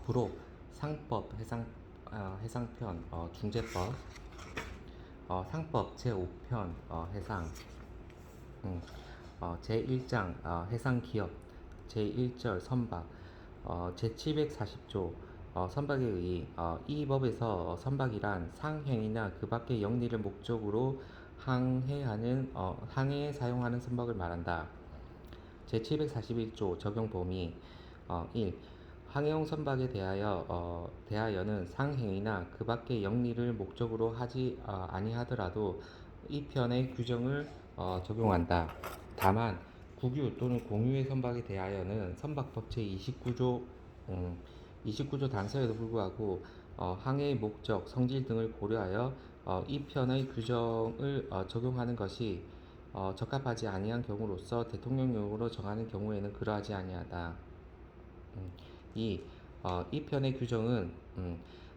부록, 상법, 해상편, 중재법, 상법 제5편, 해상, 제1장, 해상기업, 제1절 선박, 제740조, 선박에 의의, 이 법에서 선박이란 상행이나 그 밖의 영리를 목적으로 항해에 사용하는 선박을 말한다. 제741조 적용 범위 1. 항해용 선박에 대하여는 상행위나 그 밖의 영리를 목적으로 하지 아니하더라도 이 편의 규정을 적용한다. 다만 국유 또는 공유의 선박에 대하여는 선박법 제29조 29조 단서에도 불구하고 항해의 목적, 성질 등을 고려하여 이 편의 규정을 적용하는 것이 적합하지 아니한 경우로서 대통령령으로 정하는 경우에는 그러하지 아니하다. 2. 이 편의 규정은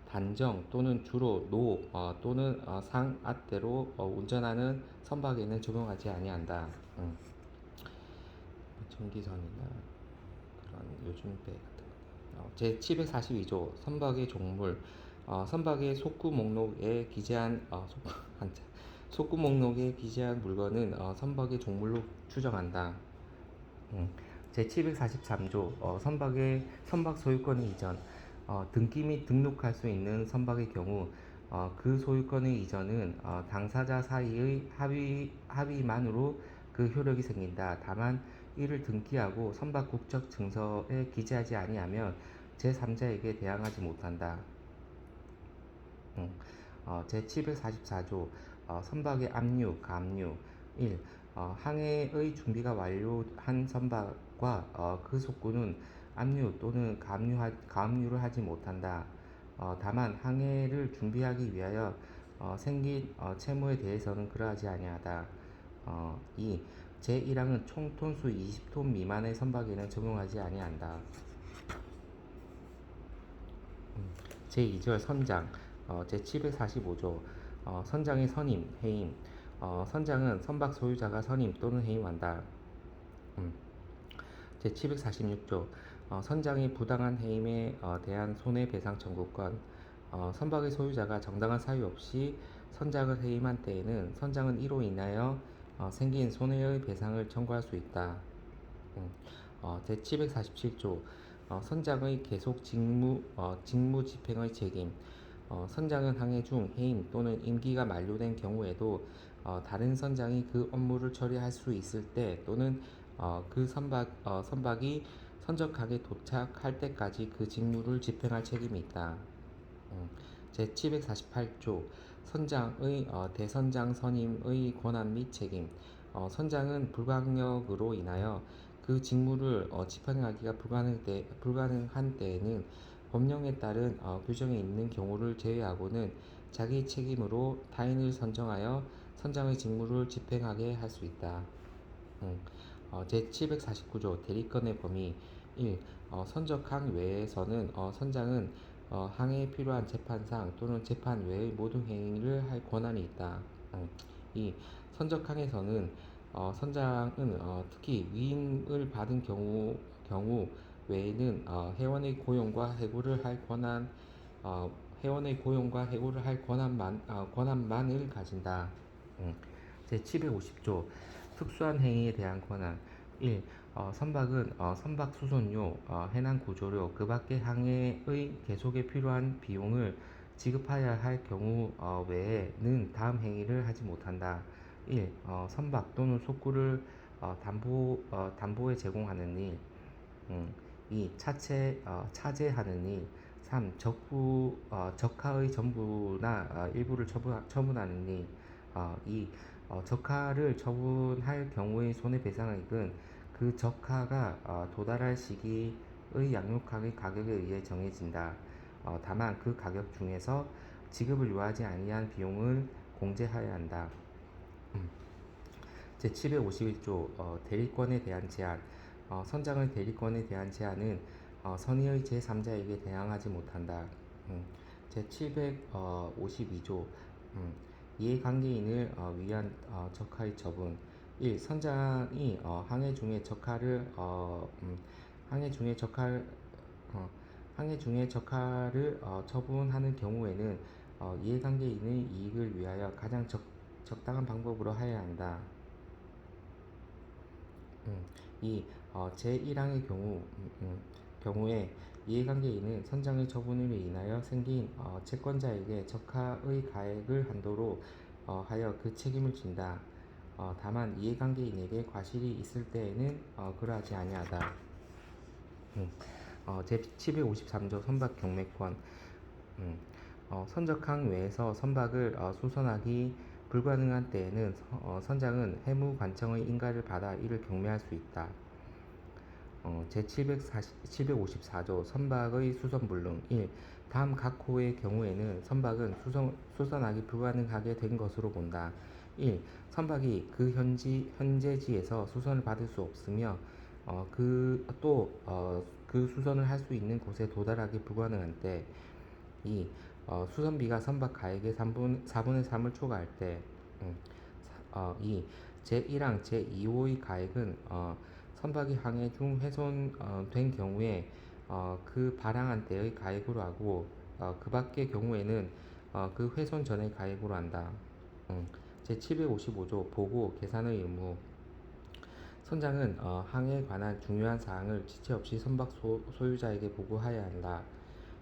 단정 또는 주로 노 또는 상앗대로 운전하는 선박에는 적용하지 아니한다. 전기선이나 그런 요즘 배 같은 거. 제742조 선박의 종물 선박의 속구 목록에 기재한 속구 목록에 기재한 물건은 선박의 종물로 추정한다. 제743조 선박 소유권의 이전 등기 및 등록할 수 있는 선박의 경우 그 소유권의 이전은 당사자 사이의 합의만으로 그 효력이 생긴다. 다만 이를 등기하고 선박 국적 증서에 기재하지 아니하면 제3자에게 대항하지 못한다. 제744조 선박의 압류, 감류 1. 항해의 준비가 완료한 선박과 그 속구는 압류 또는 감류를 하지 못한다. 다만 항해를 준비하기 위하여 생긴 채무에 대해서는 그러하지 아니하다. 2. 제1항은 총 톤수 20톤 미만의 선박에는 적용하지 아니한다. 제2절 선장 제745조 선장의 선임, 해임 선장은 선박 소유자가 선임 또는 해임한다. 제746조 선장의 부당한 해임에 대한 손해배상 청구권 선박의 소유자가 정당한 사유 없이 선장을 해임한 때에는 선장은 이로 인하여 생긴 손해의 배상을 청구할 수 있다. 제747조 선장의 계속 직무 집행의 책임 선장은 항해 중 해임 또는 임기가 만료된 경우에도 다른 선장이 그 업무를 처리할 수 있을 때 또는 그 선박이 선적항에 도착할 때까지 그 직무를 집행할 책임이 있다. 제748조 선장의 대선장 선임의 권한 및 책임 선장은 불강력으로 인하여 그 직무를 집행하기가 불가능한 때에는 법령에 따른 규정에 있는 경우를 제외하고는 자기 책임으로 타인을 선정하여 선장의 직무를 집행하게 할 수 있다. 제749조 대리권의 범위 1. 선적항 외에서는 선장은 항해에 필요한 재판상 또는 재판 외의 모든 행위를 할 권한이 있다. 2. 선적항에서는 선장은 특히 위임을 받은 경우 외에는 회원의 고용과 해고를 할 권한만을 가진다. 제750조 특수한 행위에 대한 권한 1. 선박은 선박 수선료, 해난 구조료, 그 밖의 항해의 계속에 필요한 비용을 지급해야 할 경우 외에는 다음 행위를 하지 못한다. 1. 선박 또는 속구를 담보에 제공하는 일. 2. 차제하는 일. 3. 적하의 전부나 일부를 처분하는 일. 2. 적하를 처분할 경우의 손해배상액은 그 적하가 도달할 시기의 양육항의 가격에 의해 정해진다. 다만 그 가격 중에서 지급을 요하지 아니한 비용을 공제하여야 한다. 제751조 대리권에 대한 제한 선장의 대리권에 대한 제한은 선의의 제3자에게 대항하지 못한다. 제752조 이해관계인을 위한 적하의 처분 1. 선장이 항해 중에 적하를 항해 중에 적하를 처분하는 경우에는 이해관계인의 이익을 위하여 가장 적당한 방법으로 하여야 한다. 이 제1항의 경우에 이해관계인은 선장의 처분으로 인하여 생긴 채권자에게 적하의 가액을 한도로 하여 그 책임을 진다. 다만 이해관계인에게 과실이 있을 때에는 그러하지 아니하다. 제753조 선박 경매권. 선적항 외에서 선박을 수선하기 불가능한 때에는 선장은 해무관청의 인가를 받아 이를 경매할 수 있다. 제754조 선박의 수선불능. 1. 다음 각 호의 경우에는 선박은 수선하기 불가능하게 된 것으로 본다. 1. 선박이 그 현재지에서 수선을 받을 수 없으며 그 수선을 할 수 있는 곳에 도달하기 불가능한 때. 2. 수선비가 선박 가액의 4분의 3을 초과할 때. 2. 제1항 제2호의 가액은 선박이 항해 중 훼손된 경우에 그 발항한 때의 가액으로 하고 그 밖의 경우에는 그 훼손 전의 가액으로 한다. 제755조 보고 계산의 의무. 선장은 항해에 관한 중요한 사항을 지체 없이 선박 소유자에게 보고하여야 한다.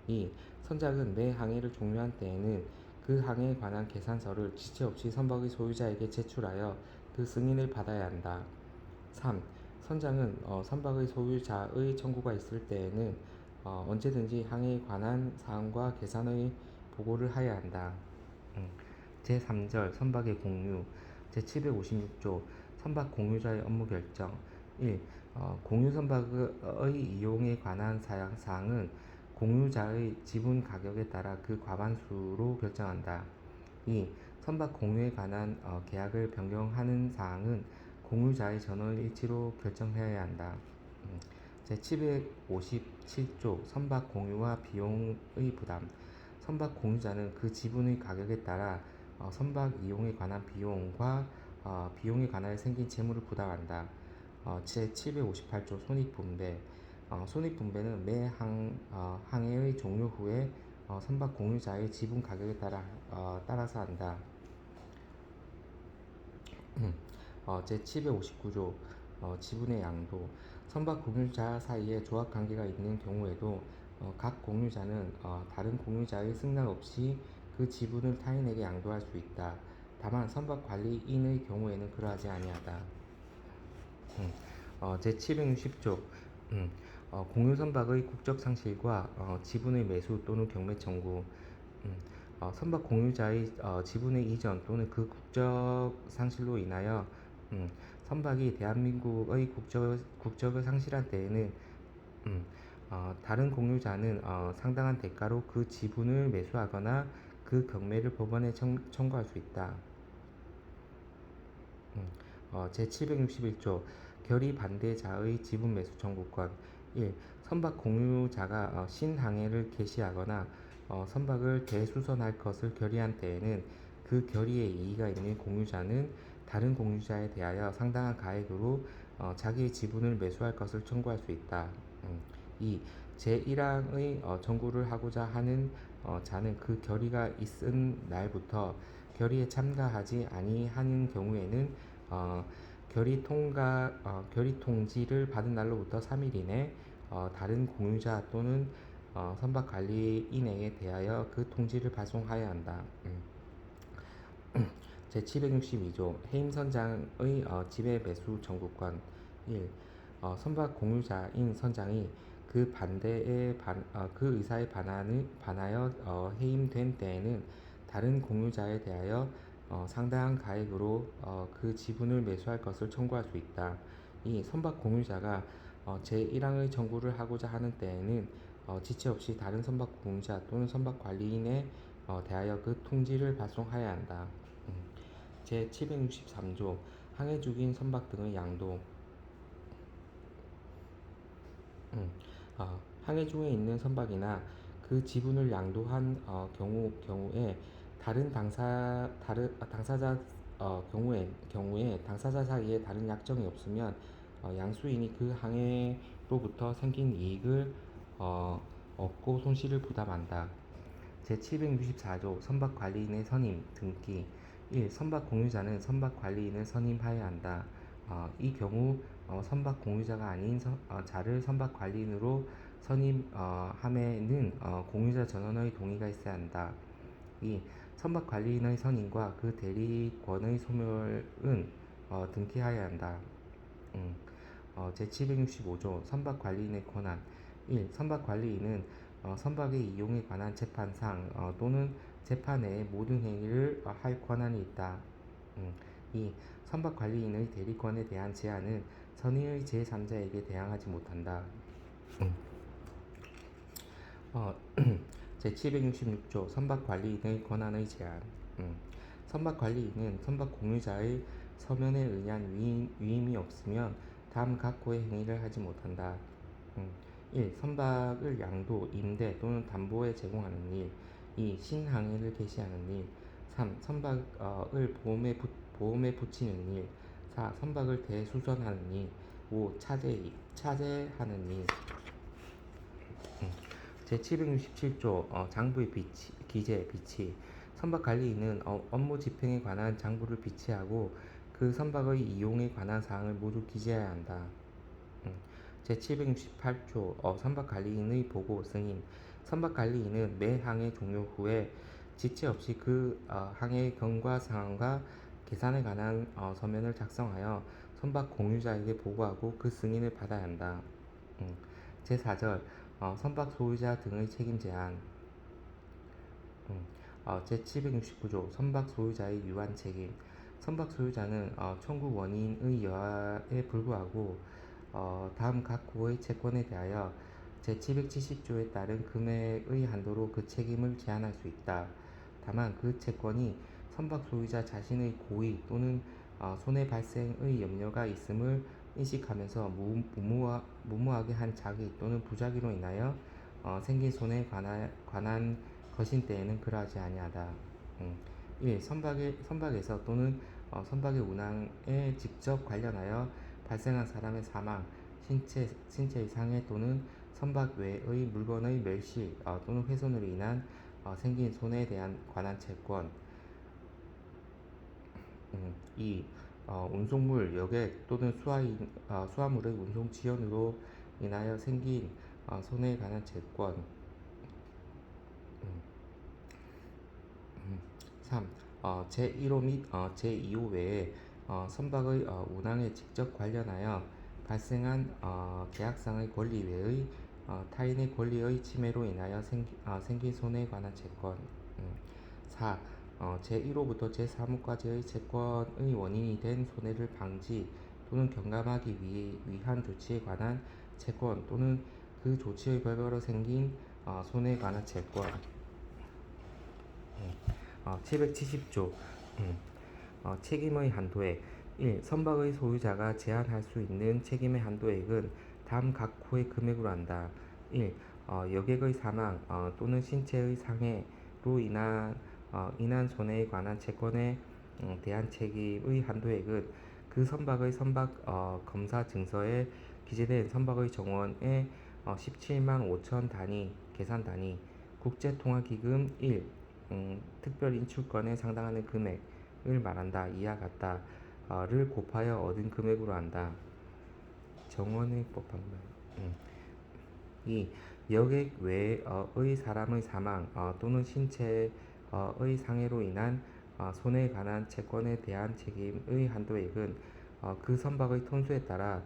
2. 선장은 매 항해를 종료한 때에는 그 항해에 관한 계산서를 지체 없이 선박의 소유자에게 제출하여 그 승인을 받아야 한다. 3. 선장은 선박의 소유자의 청구가 있을 때에는 언제든지 항해에 관한 사항과 계산의 보고를 하여야 한다. 제3절 선박의 공유. 제756조 선박 공유자의 업무 결정. 1. 공유 선박의 이용에 관한 사항은 공유자의 지분 가격에 따라 그 과반수로 결정한다. 2. 선박 공유에 관한 계약을 변경하는 사항은 공유자의 전원 일치로 결정해야 한다. 제757조 선박 공유와 비용의 부담. 선박 공유자는 그 지분의 가격에 따라 선박 이용에 관한 비용과 비용에 관하여 생긴 채무를 부담한다. 제758조 손익분배. 손익분배는 매 항해의 종료 후에 선박 공유자의 지분 가격에 따라서 한다. 제759조 지분의 양도. 선박 공유자 사이에 조합 관계가 있는 경우에도 각 공유자는 다른 공유자의 승낙 없이 그 지분을 타인에게 양도할 수 있다. 다만 선박 관리인의 경우에는 그러하지 아니하다. 제760조 공유 선박의 국적 상실과 지분의 매수 또는 경매 청구. 선박 공유자의 지분의 이전 또는 그 국적 상실로 인하여 선박이 대한민국의 국적을 상실한 때에는 다른 공유자는 상당한 대가로 그 지분을 매수하거나 그 경매를 법원에 청구할 수 있다. 제761조 결의 반대자의 지분 매수 청구권. 1. 선박 공유자가 신항해를 개시하거나 선박을 대수선할 것을 결의한 때에는 그 결의에 이의가 있는 공유자는 다른 공유자에 대하여 상당한 가액으로 자기의 지분을 매수할 것을 청구할 수 있다. 2. 제1항의 청구를 하고자 하는 자는 그 결의가 있은 날부터 결의에 참가하지 아니하는 경우에는 결의 통지를 받은 날로부터 3일 이내 다른 공유자 또는 선박 관리인에 대하여 그 통지를 발송하여야 한다. 제762조 해임 선장의 지배 매수 청구권. 1. 선박 공유자인 선장이 그 의사에 반하여 해임된 때에는 다른 공유자에 대하여 상당한 가액으로 그 지분을 매수할 것을 청구할 수 있다. 2. 선박 공유자가 제1항의 청구를 하고자 하는 때에는 지체 없이 다른 선박 공유자 또는 선박 관리인에 대하여 그 통지를 발송하여야 한다. 제763조 항해 중인 선박 등의 양도. 항해 중에 있는 선박이나 그 지분을 양도한 경우에 당사자 사이에 다른 약정이 없으면 양수인이 그 항해로부터 생긴 이익을 없고 손실을 부담한다. 제764조 선박관리인의 선임 등기 1. 선박 공유자는 선박 관리인을 선임하여야 한다. 이 경우 선박 공유자가 아닌 자를 선박 관리인으로 선임함에는 공유자 전원의 동의가 있어야 한다. 2. 선박 관리인의 선임과 그 대리권의 소멸은 등기하여야 한다. 제765조 선박 관리인의 권한 1. 선박 관리인은 선박의 이용에 관한 재판상 또는 재판 외의 모든 행위를 할 권한이 있다. 2. 선박 관리인의 대리권에 대한 제한은 선의의 제3자에게 대항하지 못한다. 제766조 선박 관리인의 권한의 제한 선박 관리인은 선박 공유자의 서면에 의한 위임이 없으면 다음 각호의 행위를 하지 못한다. 1. 선박을 양도, 임대 또는 담보에 제공하는 일 2. 신항해를 개시하는 일 3. 선박을 보험에 붙이는 일 4. 선박을 대수선하는 일 5. 차제하는 일 제767조 장부의 기재, 비치 선박관리인은 업무 집행에 관한 장부를 비치하고 그 선박의 이용에 관한 사항을 모두 기재해야 한다. 제768조 선박관리인의 보고, 승인 선박관리인은 매 항해 종료 후에 지체 없이 그 항해의 경과 상황과 계산에 관한 서면을 작성하여 선박 공유자에게 보고하고 그 승인을 받아야 한다. 제4절 선박 소유자 등의 책임 제한 제769조 선박 소유자의 유한 책임 선박 소유자는 청구 원인의 여하에 불구하고 다음 각 구의 채권에 대하여 제770조에 따른 금액의 한도로 그 책임을 제한할 수 있다. 다만 그 채권이 선박 소유자 자신의 고의 또는 손해 발생의 염려가 있음을 인식하면서 무모하게 한 자기 또는 부작위로 인하여 생긴 손해에 관한 것인 때에는 그러하지 아니하다. 1. 선박에서 또는 선박의 운항에 직접 관련하여 발생한 사람의 사망, 신체의 상해 또는 선박 외의 물건의 멸실 또는 훼손으로 인한 생긴 손해에 관한 채권 2. 운송물, 여객 또는 수화물의 운송 지연으로 인하여 생긴 손해에 관한 채권 3. 제1호 및 제2호 외에 선박의 운항에 직접 관련하여 발생한 계약상의 권리 외의 타인의 권리의 침해로 인하여 생긴 손해에 관한 채권 4. 제1호부터 제3호까지의 채권의 원인이 된 손해를 방지 또는 경감하기 위한 조치에 관한 채권 또는 그 조치의 결과로 생긴 손해에 관한 채권 770조 책임의 한도액 1. 선박의 소유자가 제한할 수 있는 책임의 한도액은 다음 각 호의 금액으로 한다. 1. 여객의 사망 또는 신체의 상해로 인한 손해에 관한 채권에 대한 책임의 한도액은 그 선박의 검사 증서에 기재된 선박의 정원의 17만 5천 단위 계산 단위 국제통화기금 1. 특별인출권에 상당하는 금액을 말한다. 이와 같다를 곱하여 얻은 금액으로 한다. 정원의 법학만 2. 여객 외의 사람의 사망 또는 신체의 상해로 인한 손해에 관한 채권에 대한 책임의 한도액은 그 선박의 톤수에 따라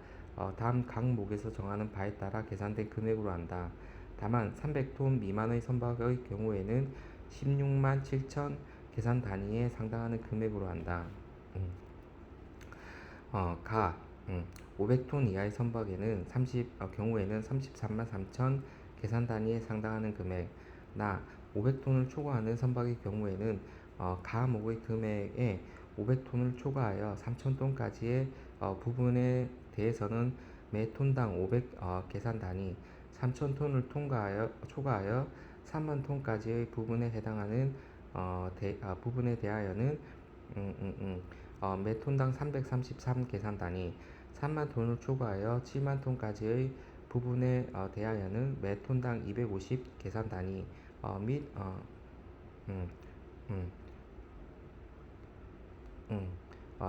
다음 항목에서 정하는 바에 따라 계산된 금액으로 한다. 다만 300톤 미만의 선박의 경우에는 16만 7천 계산 단위에 상당하는 금액으로 한다. 500톤 이하의 선박에는 경우에는 33만 3천 계산 단위에 상당하는 금액. 500톤을 초과하는 선박의 경우에는 가목의 금액에 500톤을 초과하여 3,000톤까지의 부분에 대해서는 매 톤당 500 계산 단위, 3,000톤을 초과하여 3만 톤까지의 부분에 해당하는 부분에 대하여는 매 톤당 333 계산 단위, 3만 톤을 초과하여 7만 톤까지의 부분에 대하여는 매 톤당 250 계산 단위 및 음, 음,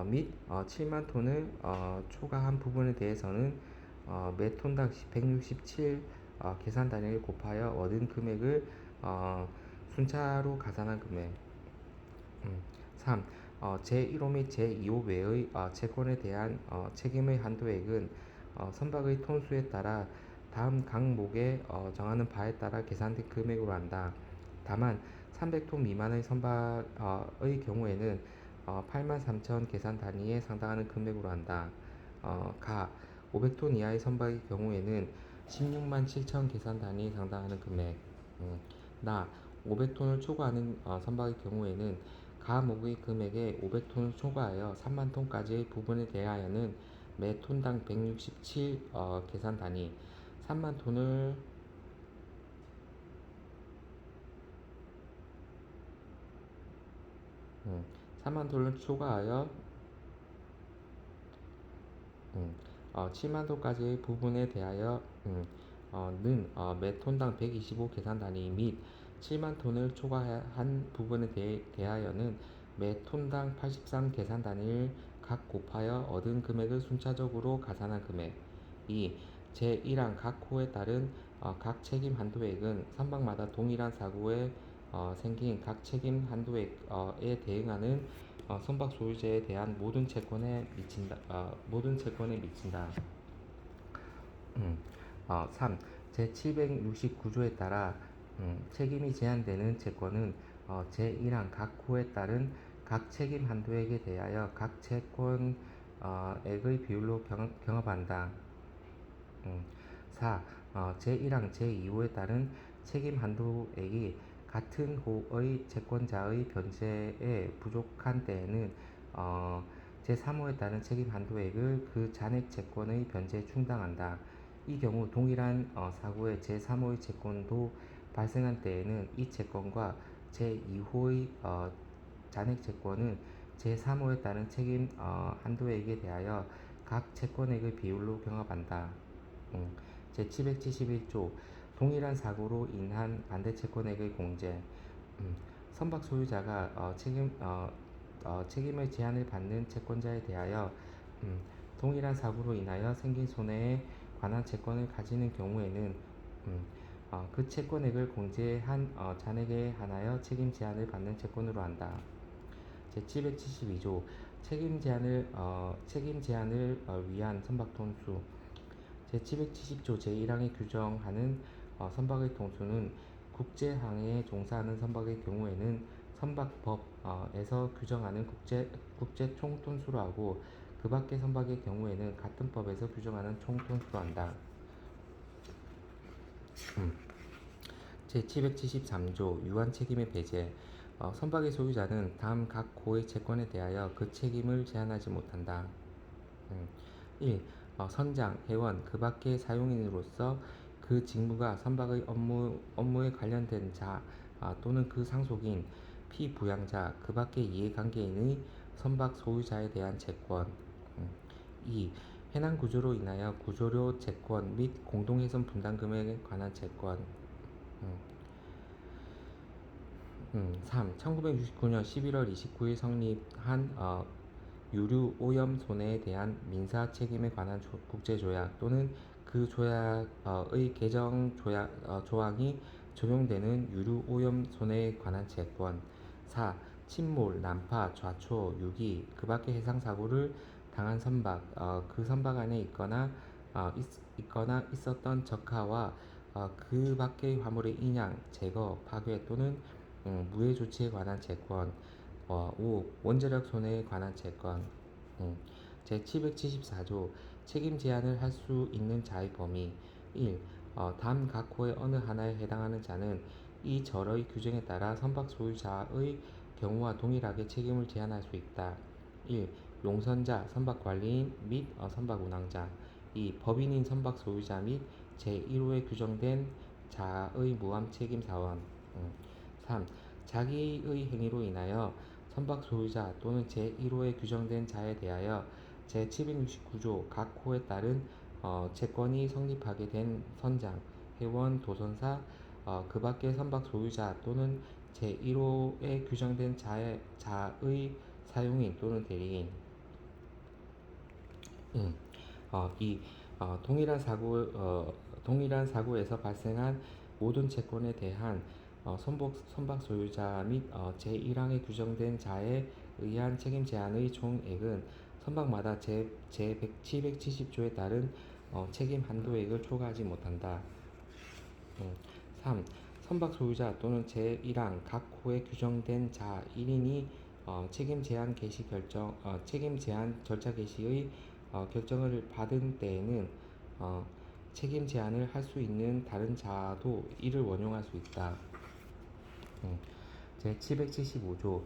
및 7만 톤을 초과한 부분에 대해서는 매 톤당 167 계산 단위를 곱하여 얻은 금액을 순차로 가산한 금액. 3. 제1호 및 제2호 외의 채권에 대한 책임의 한도액은 선박의 톤수에 따라 다음 항목에 정하는 바에 따라 계산된 금액으로 한다. 다만 300톤 미만의 선박의 경우에는 83,000 계산 단위에 상당하는 금액으로 한다. 가 500톤 이하의 선박의 경우에는 16만 7천 계산 단위에 상당하는 금액. 나 500톤을 초과하는 선박의 경우에는 가목의 금액에 500톤을 초과하여 3만 톤까지의 부분에 대하여는 매 톤당 167 계산 단위, 3만 톤을 3만 톤을 초과하여 7만 톤까지의 부분에 대하여 매 톤당 125 계산 단위 및 7만 톤을 초과한 부분에 대하여는 매 톤당 83 계산 단위를 각 곱하여 얻은 금액을 순차적으로 가산한 금액. 2. 제1항 각 호에 따른 각 책임 한도액은 선박마다 동일한 사고에 생긴 각 책임 한도액에 대응하는 선박 소유자에 대한 모든 채권에 미친다. 3. 제769조에 따라 책임이 제한되는 채권은 제1항 각 호에 따른 각 책임 한도액에 대하여 각 채권 액의 비율로 경합한다. 4. 제1항 제2호에 따른 책임 한도액이 같은 호의 채권자의 변제에 부족한 때에는 제3호에 따른 책임 한도액을 그 잔액 채권의 변제에 충당한다. 이 경우 동일한 사고의 제3호의 채권도 발생한 때에는 이 채권과 제2호의 잔액 채권은 제3호에 따른 책임 한도액에 대하여 각 채권액의 비율로 경합한다. 제771조 동일한 사고로 인한 반대 채권액의 공제. 선박 소유자가 책임의 제한을 받는 채권자에 대하여 동일한 사고로 인하여 생긴 손해에 관한 채권을 가지는 경우에는 그 채권액을 공제한 잔액에 한하여 책임 제한을 받는 채권으로 한다. 제772조 책임 제한을 위한 선박 톤수. 제770조 제1항에 규정하는 선박의 톤수는 국제항해에 종사하는 선박의 경우에는 선박법에서 규정하는 국제 총톤수로 하고 그 밖의 선박의 경우에는 같은 법에서 규정하는 총톤수로 한다. 제773조 유한 책임의 배제. 선박의 소유자는 다음 각 호의 채권에 대하여 그 책임을 제한하지 못한다. 1. 선장, 회원, 그 밖의 사용인으로서 그 직무가 선박의 업무에 관련된 자 또는 그 상속인, 피부양자, 그 밖의 이해관계인의 선박 소유자에 대한 채권. 2. 해난 구조로 인하여 구조료 채권 및 공동훼손 분담금에 관한 채권. 3. 1969년 11월 29일 성립한 유류 오염 손해에 대한 민사 책임에 관한 국제조약 또는 그 조약의 개정 조항이 적용되는 유류 오염 손해에 관한 채권. 4. 침몰, 난파, 좌초, 유기, 그 밖의 해상 사고를 당한 선박, 그 선박 안에 있거나 있었던 적하와 그 밖의 화물의 인양, 제거, 파괴 또는 무해 조치에 관한 채권. 5. 원자력 손해에 관한 채권. 제774조 책임 제한을 할 수 있는 자의 범위. 1. 다음 각 호의 어느 하나에 해당하는 자는 이 절의 규정에 따라 선박 소유자의 경우와 동일하게 책임을 제한할 수 있다. 1. 용선자, 선박 관리인 및 선박 운항자. 2. 법인인 선박 소유자 및 제1호에 규정된 자의 무함 책임 사원. 3. 자기의 행위로 인하여 선박 소유자 또는 제1호에 규정된 자에 대하여 제769조 각 호에 따른 채권이 성립하게 된 선장, 회원, 도선사, 그 밖의 선박 소유자 또는 제1호에 규정된 자의 사용인 또는 대리인. 음, 이 동일한 사고에서 발생한 모든 채권에 대한 선박 소유자 및 제1항에 규정된 자에 의한 책임 제한의 총액은 선박마다 제770조에 따른 책임 한도액을 초과하지 못한다. 3. 선박 소유자 또는 제1항 각 호에 규정된 자 1인이 책임 제한 절차 개시의 결정을 받은 때에는 어, 책임 제한을 할 수 있는 다른 자도 이를 원용할 수 있다. 제775조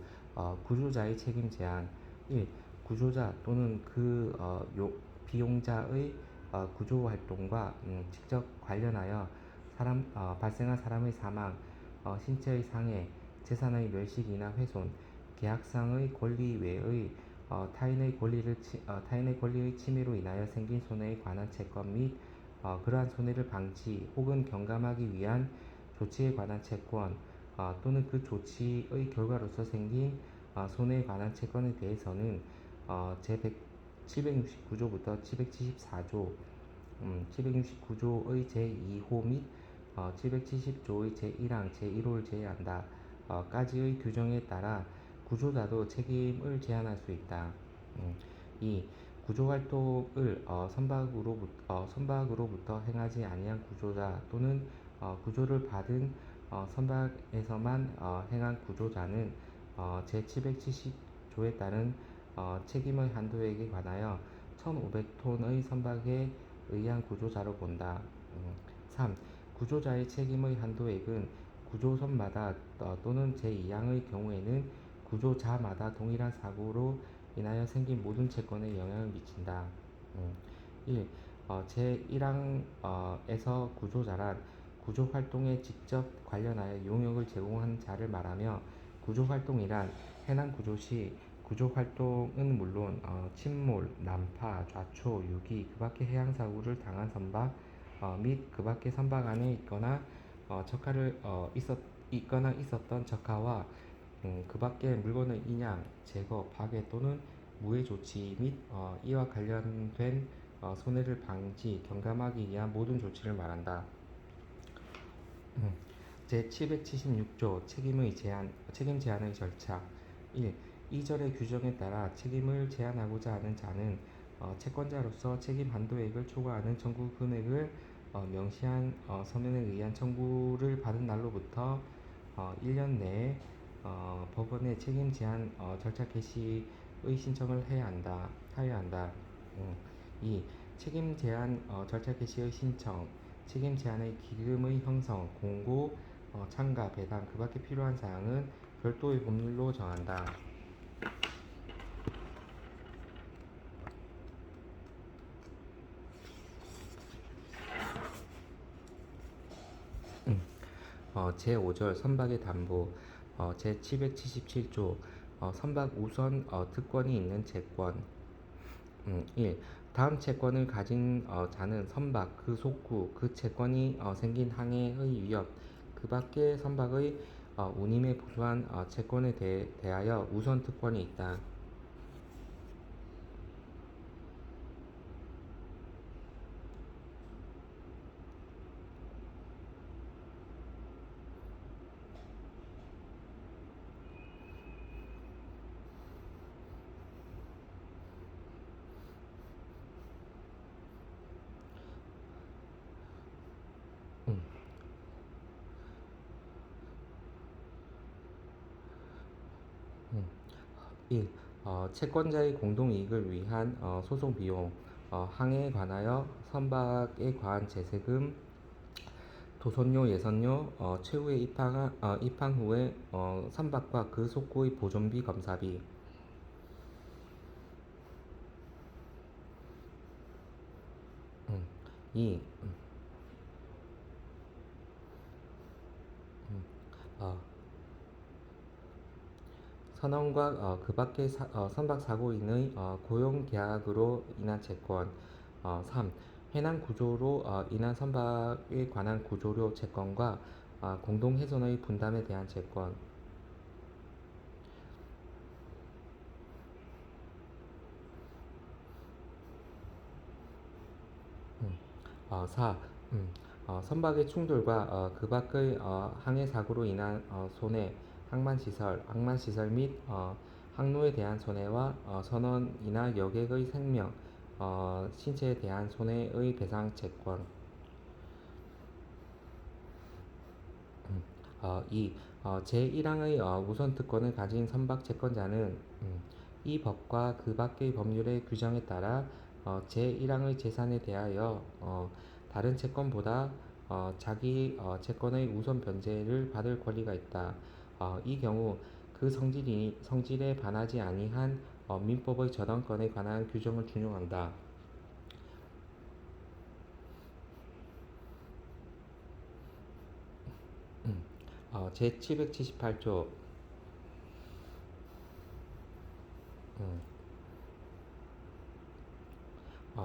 구조자의 책임 제한 1. 구조자 또는 비용자의 구조 활동과 직접 관련하여 발생한 사람의 사망, 신체의 상해, 재산의 멸실이나 훼손, 계약상의 권리 외의 타인의 권리의 침해로 인하여 생긴 손해에 관한 채권 및 그러한 손해를 방지 혹은 경감하기 위한 조치에 관한 채권 또는 그 조치의 결과로서 생긴 손해에 관한 채권에 대해서는 제769조부터 774조, 769조의 제2호 및 770조의 제1항, 제1호를 제외한다. 까지의 규정에 따라 구조자도 책임을 제한할 수 있다. 2. 구조활동을 선박으로부터 행하지 아니한 구조자 또는 구조를 받은 선박에서만 행한 구조자는 제770조에 따른 책임의 한도액에 관하여 1,500톤의 선박에 의한 구조자로 본다. 3. 구조자의 책임의 한도액은 구조선마다 또는 제2항의 경우에는 구조자마다 동일한 사고로 인하여 생긴 모든 채권에 영향을 미친다. 1. 제1항에서 구조자란 구조활동에 직접 관련하여 용역을 제공한 자를 말하며 구조활동이란 해난 구조 시 구조활동은 물론 침몰, 난파, 좌초, 유기, 그 밖의 해양사고를 당한 선박 및 그 밖의 선박 안에 있거나 있었던 적하와 그 밖의 물건의 인양, 제거, 파괴 또는 무해 조치 및 이와 관련된 손해를 방지, 경감하기 위한 모든 조치를 말한다. 제776조 책임 제한의 절차 1. 2절의 규정에 따라 책임을 제한하고자 하는 자는 채권자로서 책임 한도액을 초과하는 청구 금액을 명시한 서면에 의한 청구를 받은 날로부터 1년 내에 법원에 책임 제한 절차 개시의 신청을 해야 한다. 2. 책임 제한 절차 개시의 신청, 책임 제한의 기금의 형성, 공고, 참가, 배당, 그 밖에 필요한 사항은 별도의 법률로 정한다. 제5절 선박의 담보 제777조 선박 우선 특권이 있는 채권 1. 다음 채권을 가진 자는 선박, 그 속구, 그 채권이 생긴 항해의 위협, 그 밖의 선박의 운임에 부수한 채권에 대하여 우선 특권이 있다. 음, 1. 채권자의 공동이익을 위한 소송 비용, 항해에 관하여 선박에 관한 제세금, 도선료, 예선료, 최후의 입항 후에 선박과 그 속구의 보존비, 검사비. 2. 어, 선원과 그 밖의 선박 사고인의 고용 계약으로 인한 채권. 3. 해당 구조로 인한 선박에 관한 구조료 채권과 공동 훼손의 분담에 대한 채권. 4. 선박의 충돌과 그 밖의 항해 사고로 인한 손해, 항만시설 및 항로에 대한 손해와 선원이나 여객의 생명, 신체에 대한 손해의 배상 채권. 2. 제1항의 우선 특권을 가진 선박 채권자는 이 법과 그 밖의 법률의 규정에 따라 제1항의 재산에 대하여 다른 채권보다 자기 채권의 우선 변제를 받을 권리가 있다. 이 경우 그 성질에 반하지 아니한 민법의 저당권에 관한 규정을 준용한다. 제778조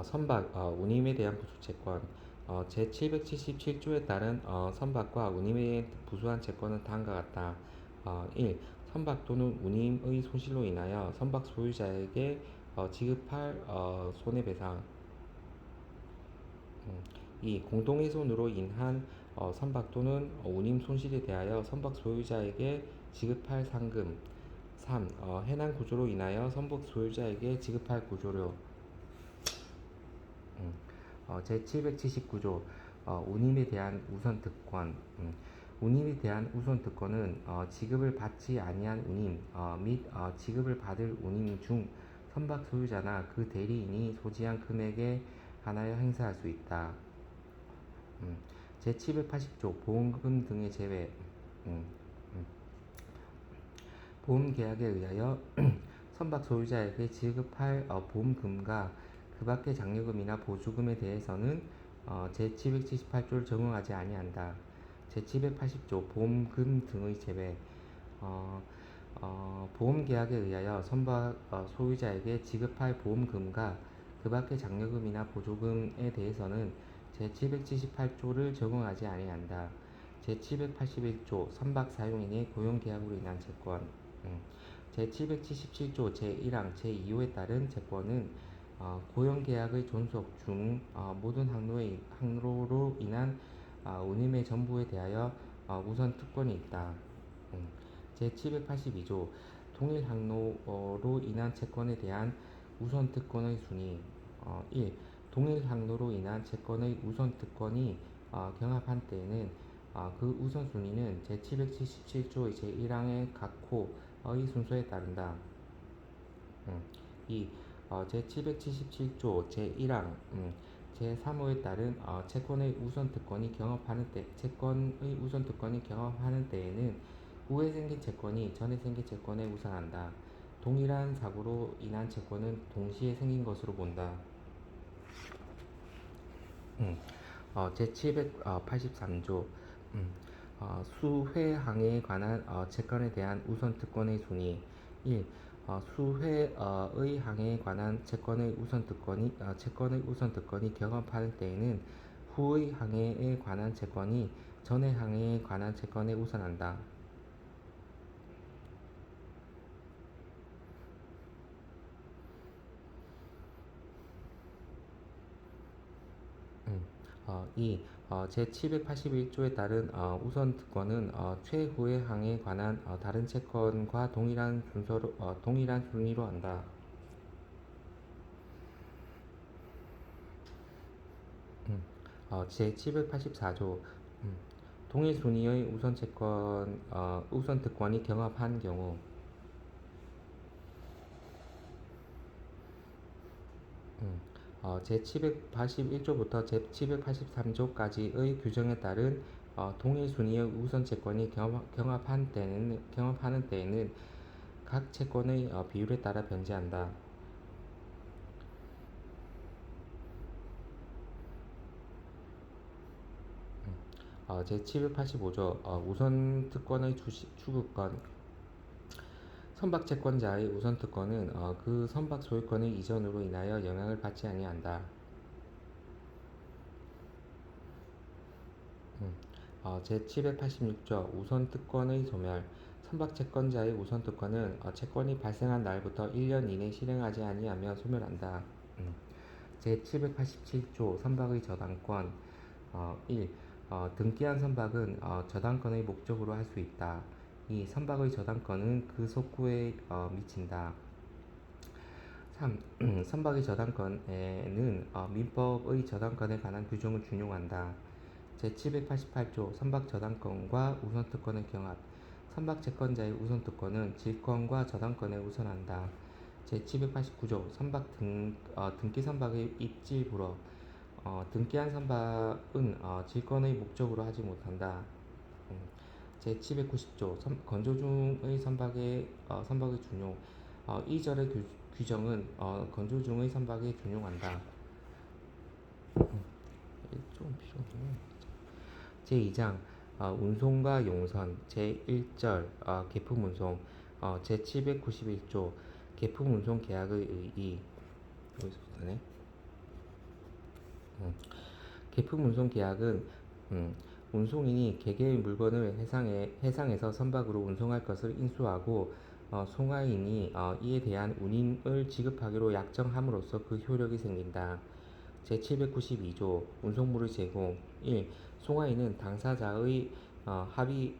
선박 운임에 대한 부수채권. 제777조에 따른 선박과 운임에 부수한 채권은 다음과 같다. 1. 선박 또는 운임의 손실로 인하여 선박 소유자에게 지급할 손해배상. 2. 공동훼손으로 인한 선박 또는 운임 손실에 대하여 선박 소유자에게 지급할 상금. 3. 해난 구조로 인하여 선박 소유자에게 지급할 구조료. 제779조 운임에 대한 우선특권. 운임에 대한 우선특권은 지급을 받지 아니한 운임 및 지급을 받을 운임 중 선박 소유자나 그 대리인이 소지한 금액에 한하여 행사할 수 있다. 제780조 보험금 등의 제외. 음, 보험계약에 의하여 선박 소유자에게 지급할 보험금과 그 밖의 장려금이나 보조금에 대해서는 제778조를 적용하지 아니한다. 제780조 보험금 등의 제외. 보험계약에 의하여 선박 소유자에게 지급할 보험금과 그 밖의 장려금이나 보조금에 대해서는 제778조를 적용하지 아니한다. 제781조 선박 사용인의 고용계약으로 인한 채권. 제777조 제1항 제2호에 따른 채권은 고용계약의 존속 중 모든 항로로 인한 운임의 전부에 대하여 우선 특권이 있다. 제782조 통일 항로로 인한 채권에 대한 우선 특권의 순위. 1. 동일 항로로 인한 채권의 우선 특권이 경합한 때에는 그 우선순위는 제777조의 제1항의 각 호의 순서에 따른다. 2. 제777조 제1항 제3호에 따른 채권의 우선특권이 경합하는 때에는 후에 생긴 채권이 전에 생긴 채권에 우선한다. 동일한 사고로 인한 채권은 동시에 생긴 것으로 본다. 제783조 수회항해에 관한 채권에 대한 우선특권의 순위. 1. 수회의 항해에 관한 채권의 우선특권이 경합하는 때에는 후의 항해에 관한 채권이 전의 항해에 관한 채권에 우선한다. 음. 2. 제781조에 따른 우선특권은 최후의 항해에 관한 다른 채권과 동일한 순위로 한다. 제784조 동일 순위의 우선특권이 경합한 경우. 제781조부터 제783조까지의 규정에 따른 동일 순위의 우선 채권이 경합하는 때에는 각 채권의 비율에 따라 변제한다. 제785조 우선 특권의 추구권. 선박 채권자의 우선 특권은 그 선박 소유권의 이전으로 인하여 영향을 받지 아니한다. 음. 제786조 우선특권의 소멸. 선박채권자의 우선특권은 채권이 발생한 날부터 1년 이내 실행하지 아니하면 소멸한다. 제787조 선박의 저당권. 1. 등기한 선박은 저당권의 목적으로 할 수 있다. 2. 선박의 저당권은 그 속구에 미친다. 3. 선박의 저당권에는 민법의 저당권에 관한 규정을 준용한다. 제788조 선박 저당권과 우선특권의 경합. 선박 채권자의 우선특권은 질권과 저당권에 우선한다. 제789조 등기 선박의 입질 불허. 등기한 선박은 질권의 목적으로 하지 못한다. 제790조 건조 중의 선박의 준용. 이 절의 규정은 건조 중의 선박에 준용한다. 좀 필요해. 제2장 운송과 용선. 제1절 계품 운송. 제791조 계품 운송 계약의 의의. 여기서부터네. 계품 운송 계약은 운송인이 개개의 물건을 해상에서 선박으로 운송할 것을 인수하고 송화인이 이에 대한 운임을 지급하기로 약정함으로써 그 효력이 생긴다. 제792조 운송물의 제공. 1. 송화인은 당사자의 합의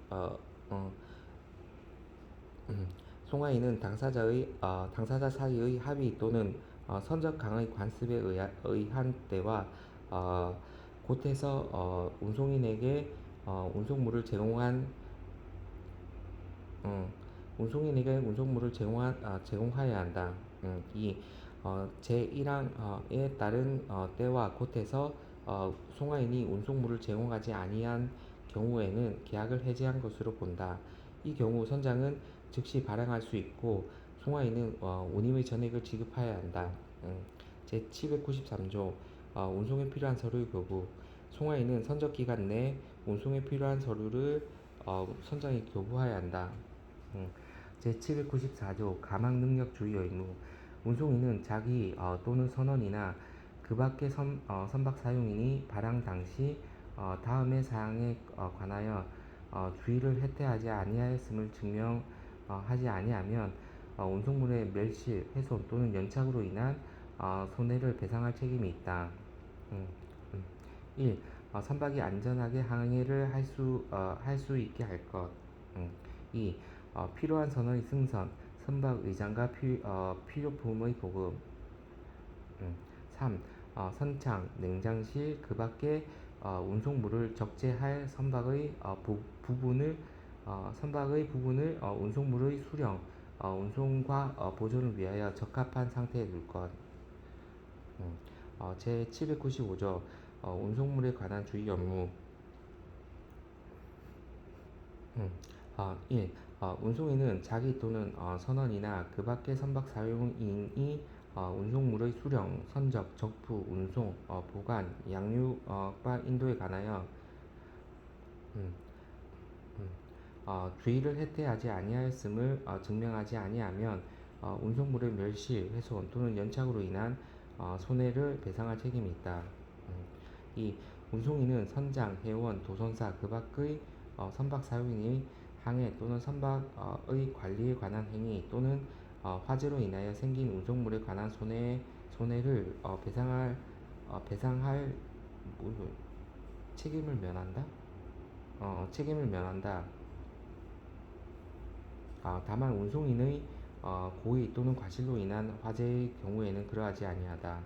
당사자 사이의 합의 또는 선적 강의 관습에 의한 때와 곧해서 운송인에게 운송물을 제공한 제공하여야 한다. 2. 제1항에 따른 때와 곧해서 송화인이 운송물을 제공하지 아니한 경우에는 계약을 해지한 것으로 본다. 이 경우 선장은 즉시 발행할 수 있고 송화인은 운임의 전액을 지급하여야 한다. 제793조 운송에 필요한 서류의 교부. 송화인은 선적 기간 내 운송에 필요한 서류를 선장이 교부하여야 한다. 제794조 가망능력주의 의무. 운송인은 자기 또는 선원이나 그 밖의 선박 사용인이 발항 당시 다음의 사항에 관하여 주의를 해태하지 아니하였음을 증명하지 아니하면 운송물의 멸실, 훼손 또는 연착으로 인한 손해를 배상할 책임이 있다. 음, 1. 선박이 안전하게 항해를 할 수 있게 할 것. 2. 필요한 선원의 승선, 선박 의장과 필요품의 보급. 3. 선창, 냉장실, 그 밖의 운송물을 적재할 선박의 부분을 운송물의 수령, 운송과 보존을 위하여 적합한 상태에 둘 것. 제795조 운송물에 관한 주의 업무. 1. 운송인은 자기 또는 선원이나 그 밖의 선박 사용인이 운송물의 수령, 선적, 적부, 운송, 보관, 양육과 인도에 관하여 음, 음, 주의를 해태하지 아니하였음을 증명하지 아니하면 운송물의 멸실, 훼손 또는 연착으로 인한 손해를 배상할 책임이 있다. 2. 운송인은 선장, 회원, 도선사 그 밖의 선박 사용인이 항해 또는 선박의 관리에 관한 행위 또는 화재로 인하여 생긴 운송물에 관한 손해를 배상할 책임을 면한다. 책임을 면한다. 다만 운송인의 고의 또는 과실로 인한 화재의 경우에는 그러하지 아니하다.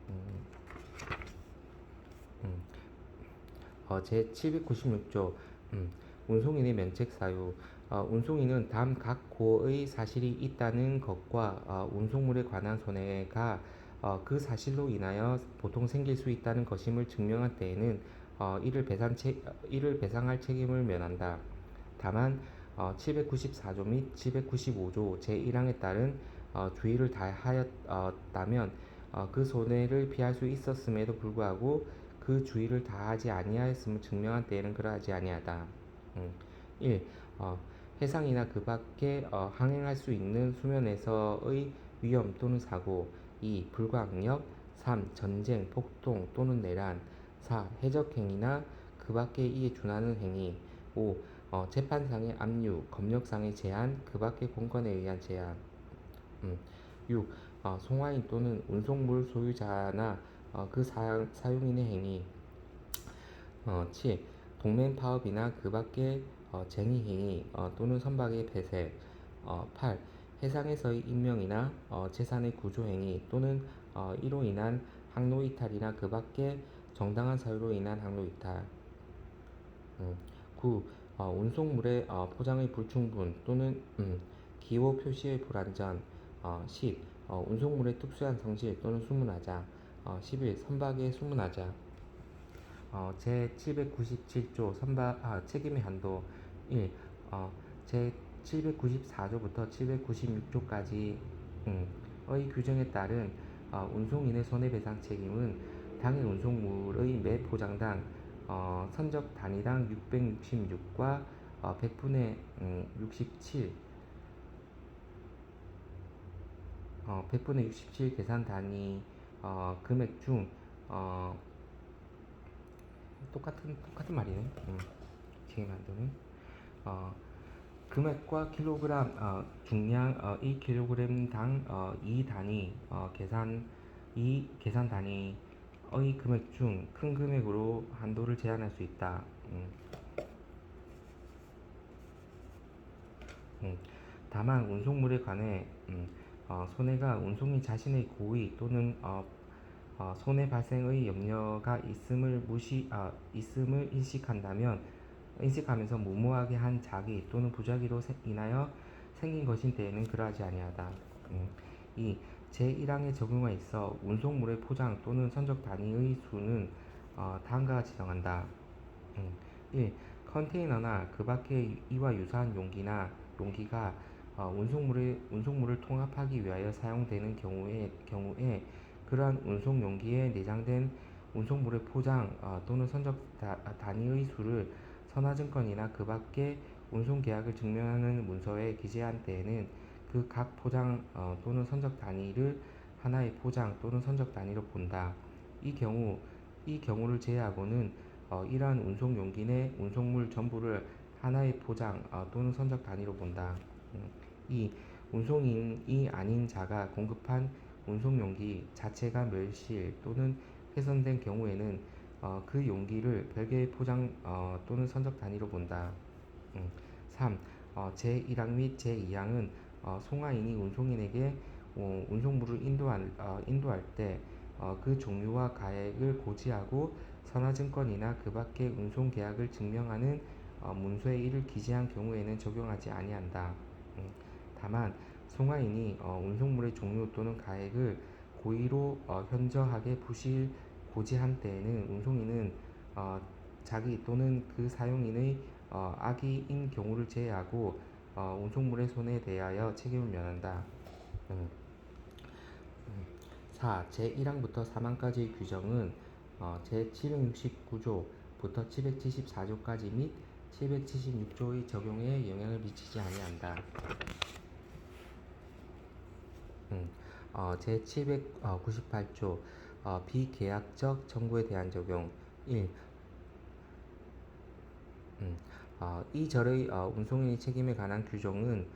음, 음. 제796조 운송인의 면책 사유. 운송인은 다음 각 고의 사실이 있다는 것과 운송물에 관한 손해가 그 사실로 인하여 보통 생길 수 있다는 것임을 증명한 때에는 이를 배상할 책임을 면한다. 다만 794조 및 795조 제1항에 따른 주의를 다하였다면 그 손해를 피할 수 있었음에도 불구하고 그 주의를 다하지 아니하였음을 증명한 때에는 그러하지 아니하다. 1. 해상이나 그 밖에 항행할 수 있는 수면에서의 위험 또는 사고. 2. 불가항력. 3. 전쟁, 폭동 또는 내란. 4. 해적행위나 그 밖에 이에 준하는 행위. 5. 재판상의 압류, 검역상의 제한, 그 밖의 공권에 의한 제한. 6. 송화인 또는 운송물 소유자나 그 사용인의 행위. 7. 동맹 파업이나 그 밖의 쟁의 행위 또는 선박의 폐쇄. 8. 해상에서의 임명이나 재산의 구조 행위 또는 이로 인한 항로 이탈이나 그 밖의 정당한 사유로 인한 항로 이탈. 9. 운송물의 포장의 불충분 또는 기호 표시의 불완전. 10. 운송물의 특수한 성질 또는 수문하자. 11. 선박의 수문하자. 제797조 책임의 한도. 1. 제794조부터 796조까지의 규정에 따른 운송인의 손해배상 책임은 당해 운송물의 매 포장당 선적 단위당 666과 100분의 67 100분의 67 계산 단위 금액 중 똑같은 말이네. 책임 한도는 금액과 킬로그램 중량 1kg당 2 단위 계산 단위의 금액 중 큰 금액으로 한도를 제한할 수 있다. 다만 운송물에 관해 손해가 운송인 자신의 고의 또는 손해 발생의 염려가 있음을 인식하면서 무모하게 한 자기 또는 부작위로 인하여 생긴 것인 때에는 그러하지 아니하다. 2. 제1항에 적용하 있어 운송물의 포장 또는 선적 단위의 수는 다음과 같이 정한다. 1. 컨테이너나 그 밖의 이와 유사한 용기가 운송물을 통합하기 위하여 사용되는 경우에 그러한 운송 용기에 내장된 운송물의 포장 또는 선적 단위의 수를 선화증권이나 그 밖의 운송계약을 증명하는 문서에 기재한 때에는 그 각 포장 또는 선적 단위를 하나의 포장 또는 선적 단위로 본다. 이 경우를 제외하고는 이러한 운송 용기 내 운송물 전부를 하나의 포장 또는 선적 단위로 본다. 2. 운송인이 아닌 자가 공급한 운송 용기 자체가 멸실 또는 훼손된 경우에는 그 용기를 별개의 포장 또는 선적 단위로 본다. 3. 제1항 및 제2항은 송화인이 운송인에게 운송물을 인도할 때 그 종류와 가액을 고지하고 선화증권이나 그 밖의 운송계약을 증명하는 문서에 이를 기재한 경우에는 적용하지 아니한다. 다만 송화인이 운송물의 종류 또는 가액을 고의로 현저하게 고지한 때에는 운송인은 자기 또는 그 사용인의 악의인 경우를 제외하고 운송물의 손해에 대하여 책임을 면한다. 4. 제1항부터 4항까지의 규정은 제769조부터 774조까지 및 776조의 적용에 영향을 미치지 아니한다. 제798조 비계약적 청구에 대한 적용. 1. 이 절의 운송인의 책임에 관한 규정은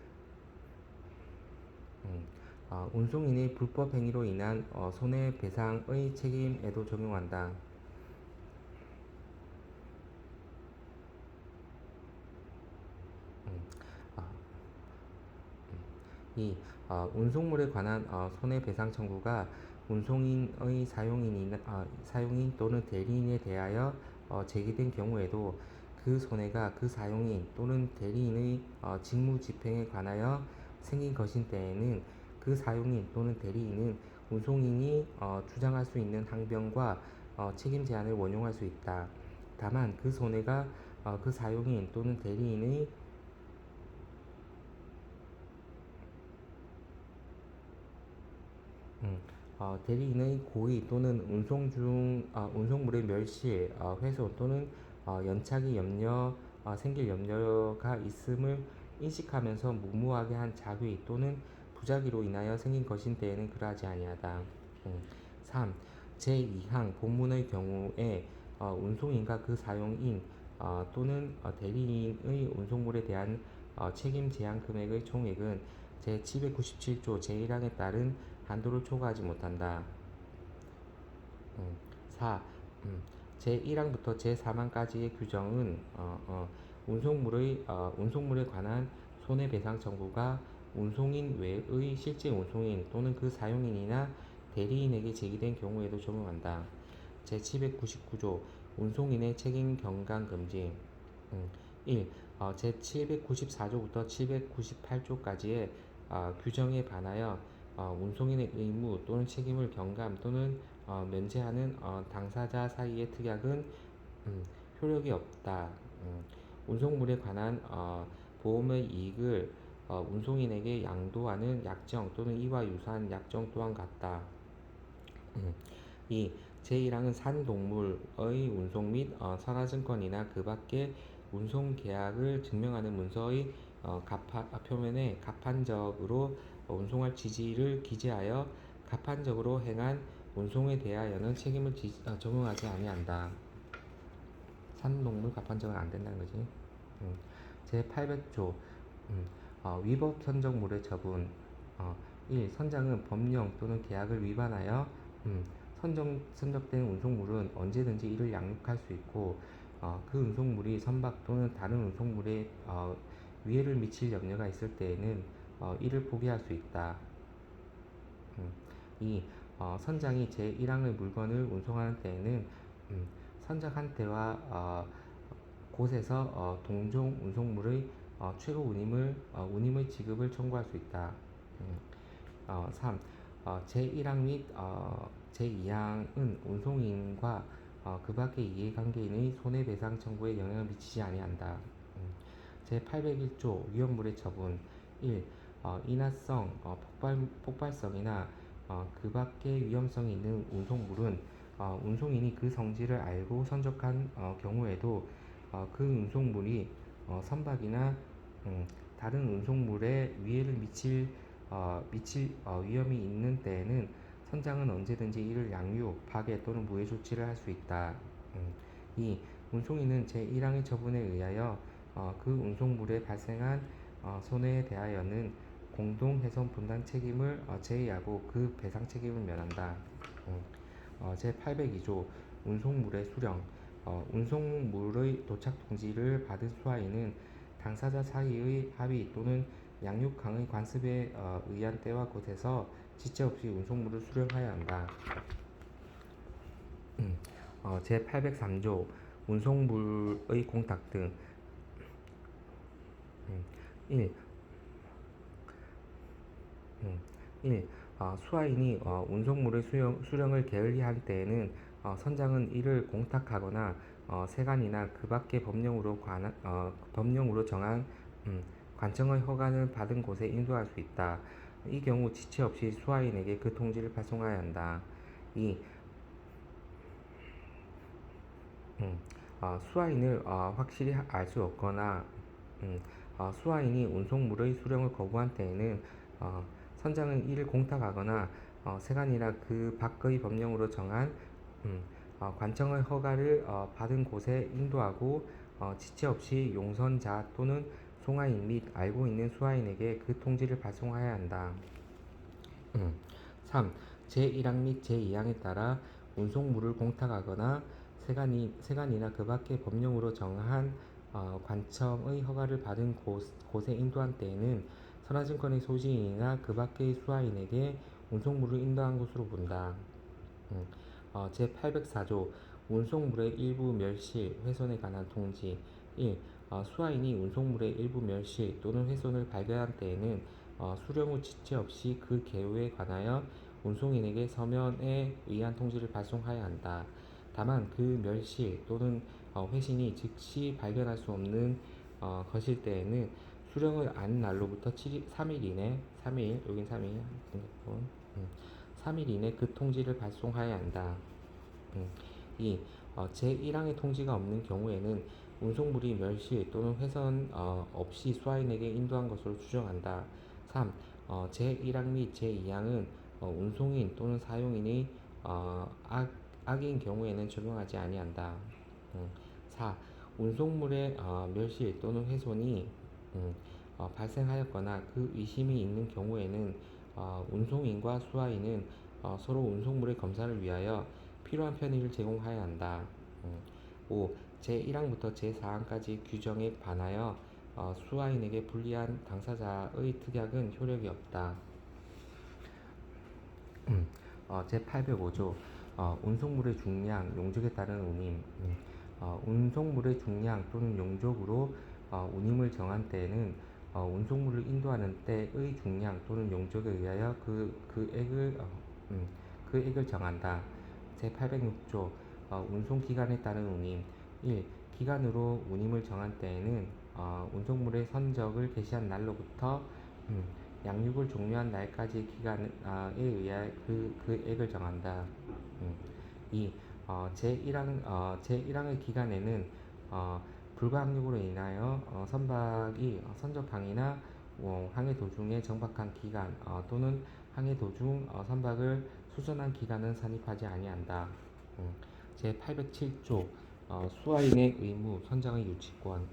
운송인의 불법 행위로 인한 손해배상의 책임에도 적용한다. 2. 운송물에 관한 손해배상 청구가 운송인의 사용인 또는 대리인에 대하여 제기된 경우에도 그 손해가 그 사용인 또는 대리인의 직무집행에 관하여 생긴 것인 때에는 그 사용인 또는 대리인은 운송인이 주장할 수 있는 항변과 책임 제한을 원용할 수 있다. 다만 그 손해가 그 사용인 또는 대리인의 고의 또는 운송물의 멸실, 훼손 또는 연착이 생길 염려가 있음을 인식하면서 무모하게 한 자기 또는 부작위로 인하여 생긴 것인 때에는 그러하지 아니하다. 3. 제2항 본문의 경우에 운송인과 그 사용인 또는 대리인의 운송물에 대한 책임 제한 금액의 총액은 제797조 제1항에 따른 한도를 초과하지 못한다. 4. 제1항부터 제4항까지의 규정은 운송물에 관한 손해배상 청구가 운송인 외의 실제 운송인 또는 그 사용인이나 대리인에게 제기된 경우에도 적용한다. 제799조 운송인의 책임 경감 금지. 1. 제794조부터 798조까지의 규정에 반하여 운송인의 의무 또는 책임을 경감 또는 면제하는 당사자 사이의 특약은 효력이 없다. 운송물에 관한 보험의 이익을 운송인에게 양도하는 약정 또는 이와 유사한 약정 또한 같다. 2. 제1항은 산동물의 운송 및 선화증권이나 그 밖의 운송계약을 증명하는 문서의 표면에 가판적으로 운송할 지지를 기재하여 가판적으로 행한 운송에 대하여는 책임을 적용하지 아니한다. 산동물 가판적은 안 된다는 거지. 제800조 위법 선적물의 처분. 1. 선장은 법령 또는 계약을 위반하여 선적된 운송물은 언제든지 이를 양육할 수 있고 그 운송물이 선박 또는 다른 운송물에 위해를 미칠 염려가 있을 때에는 이를 포기할 수 있다. 2. 선장이 제1항의 물건을 운송하는 때에는 선장 한테와 곳에서 동종 운송물의 최고 운임의 지급을 청구할 수 있다. 3. 제1항 및 제2항은 운송인과 그 밖의 이해관계인의 손해배상 청구에 영향을 미치지 아니한다. 제801조 위험물의 처분. 1. 인화성, 폭발성이나 그 밖의 위험성이 있는 운송물은 운송인이 그 성질을 알고 선적한 경우에도 그 운송물이 선박이나 다른 운송물에 위해를 미칠 위험이 있는 때에는 선장은 언제든지 이를 양육, 파괴 또는 무해 조치를 할 수 있다. 2. 운송인은 제1항의 처분에 의하여 그 운송물에 발생한 손해에 대하여는 공동훼손 분담 책임을 제외하고 그 배상 책임을 면한다. 제802조 운송물의 수령. 운송물의 도착 통지를 받은 수하인은 당사자 사이의 합의 또는 양육항의 관습에 의한 때와 곳에서 지체 없이 운송물을 수령하여야 한다. 제803조 운송물의 공탁 등. 1. 1. 수하인이 운송물의 수령을 게을리할 때에는 선장은 이를 공탁하거나 세관이나 그 밖의 법령으로 정한 관청의 허가를 받은 곳에 인도할 수 있다. 이 경우 지체 없이 수하인에게 그 통지를 발송하여야 한다. 2. 수하인을 확실히 알 수 없거나 수하인이 운송물의 수령을 거부한 때에는 선장은 이를 공탁하거나 세관이나 그 밖의 법령으로 정한 관청의 허가를 받은 곳에 인도하고 지체 없이 용선자 또는 송하인 및 알고 있는 수하인에게 그 통지를 발송하여야 한다. 3. 제1항 및 제2항에 따라 운송물을 공탁하거나 세관이나 그 밖의 법령으로 정한 관청의 허가를 받은 곳에 인도한 때에는 선화증권의 소지인이나 그 밖의 수하인에게 운송물을 인도한 것으로 본다. 제804조 운송물의 일부 멸실, 훼손에 관한 통지. 1. 수하인이 운송물의 일부 멸실 또는 훼손을 발견한 때에는 수령 후 지체 없이 그 개요에 관하여 운송인에게 서면에 의한 통지를 발송하여야 한다. 다만 그 멸실 또는 회신이 즉시 발견할 수 없는 것일 때에는 수령을 안 날로부터 3일 이내, 3일, 여긴 3일, 3일 이내 그 통지를 발송하여야 한다. 2. 제1항의 통지가 없는 경우에는 운송물이 멸실 또는 훼손 없이 수하인에게 인도한 것으로 추정한다. 3. 제1항 및 제2항은 운송인 또는 사용인이 악인 경우에는 적용하지 아니한다. 4. 운송물의 멸실 또는 훼손이 발생하였거나 그 의심이 있는 경우에는 운송인과 수하인은 서로 운송물의 검사를 위하여 필요한 편의를 제공하여야 한다. 5. 제1항부터 제4항까지 규정에 반하여 수하인에게 불리한 당사자의 특약은 효력이 없다. 제805조 운송물의 중량, 용적에 따른 운임. 운송물의 중량 또는 용적으로 운임을 정한 때에는 운송물을 인도하는 때의 중량 또는 용적에 의하여 그 액을 정한다. 제806조 운송기간에 따른 운임. 1. 기간으로 운임을 정한 때에는 운송물의 선적을 개시한 날로부터 양육을 종료한 날까지 기간에 의하여 그 액을 정한다. 2. 제1항의 기간에는 불가항력으로 인하여 선박이 선적항이나 항해 도중에 정박한 기간 또는 항해 도중 선박을 수선한 기간은 산입하지 아니한다. 제807조 수하인의 의무, 선장의 유치권.